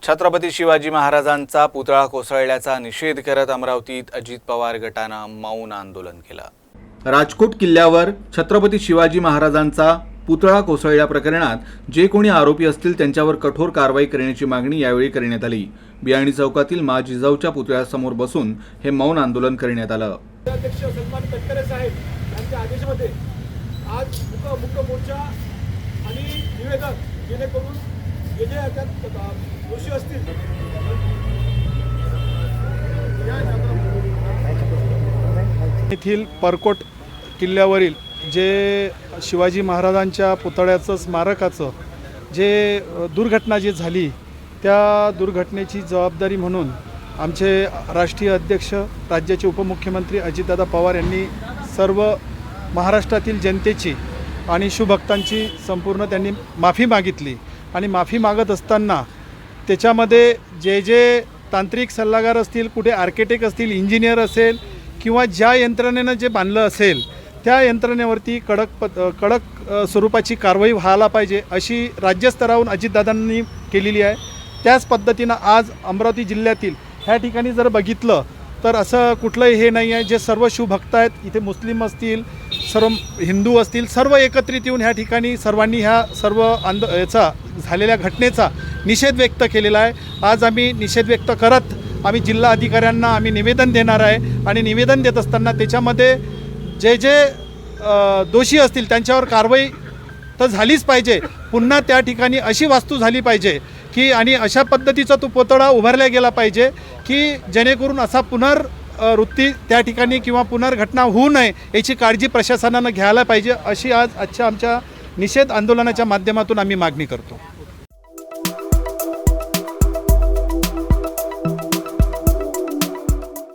छत्रपती शिवाजी महाराजांचा पुतळा कोसळल्याचा निषेध करत अमरावतीत अजित पवार गटानं मौन आंदोलन केलं। राजकोट किल्ल्यावर छत्रपती शिवाजी महाराजांचा पुतळा कोसळल्याप्रकरणात जे कोणी आरोपी असतील त्यांच्यावर कठोर कारवाई करण्याची मागणी यावेळी करण्यात आली। बियाणी चौकातील मा जिजाऊच्या पुतळ्यासमोर बसून हे मौन आंदोलन करण्यात आलं। अध्यक्ष सन्मान तटकरे साहेब यांच्या आदेशामध्ये आज मुख्य मोर्चा आणि निवेदन जेणेकरून जे दोषी असतील येथील परकोट किल्ल्यावरील जे शिवाजी महाराजांच्या पुतळ्याचं स्मारकाचं जे दुर्घटना जी झाली त्या दुर्घटनेची जबाबदारी म्हणून आमचे राष्ट्रीय अध्यक्ष राज्याचे उपमुख्यमंत्री अजितदादा पवार यांनी सर्व महाराष्ट्रातील जनतेची आणि शिवभक्तांची संपूर्ण त्यांनी माफी मागितली आणि माफी मागत असताना त्याच्यामध्ये जे जे तांत्रिक सल्लागार असतील, कुठे आर्किटेक्ट असतील, इंजिनियर असेल किंवा ज्या यंत्रणेनं जे बांधलं असेल त्या यंत्रणेवरती कडक स्वरूपाची कारवाई व्हायला पाहिजे अशी राज्यस्तरावरून अजितदादांनी केलेली आहे। त्याच पद्धतीनं आज अमरावती जिल्ह्यातील ह्या ठिकाणी जर बघितलं तर असं कुठलंही हे नाही आहे। जे सर्व शिवभक्त आहेत, इथे मुस्लिम असतील, सर्व हिंदू असतील, सर्व एकत्रित येऊन ह्या ठिकाणी सर्वांनी ह्या सर्व याचा झालेल्या घटनेचा निषेध व्यक्त केलेला आहे। आज आम्ही निषेध व्यक्त करत आम्ही जिल्हा अधिकाऱ्यांना आम्ही निवेदन देणार आहे आणि निवेदन देत असताना त्याच्यामध्ये जे जे दोषी असतील त्यांच्यावर कारवाई तर झालीच पाहिजे। पुन्हा त्या ठिकाणी अशी वास्तू झाली पाहिजे की आणि अशा पद्धतीचा तो पुतळा उभारला गेला पाहिजे की जेणेकरून असा पुनर्वृत्ती त्या ठिकाणी किंवा पुनर्घटना होऊ नये याची काळजी प्रशासनानं घ्यायला पाहिजे अशी आजच्या आमच्या निषेध आंदोलनाच्या माध्यमातून आम्ही मागणी करतो।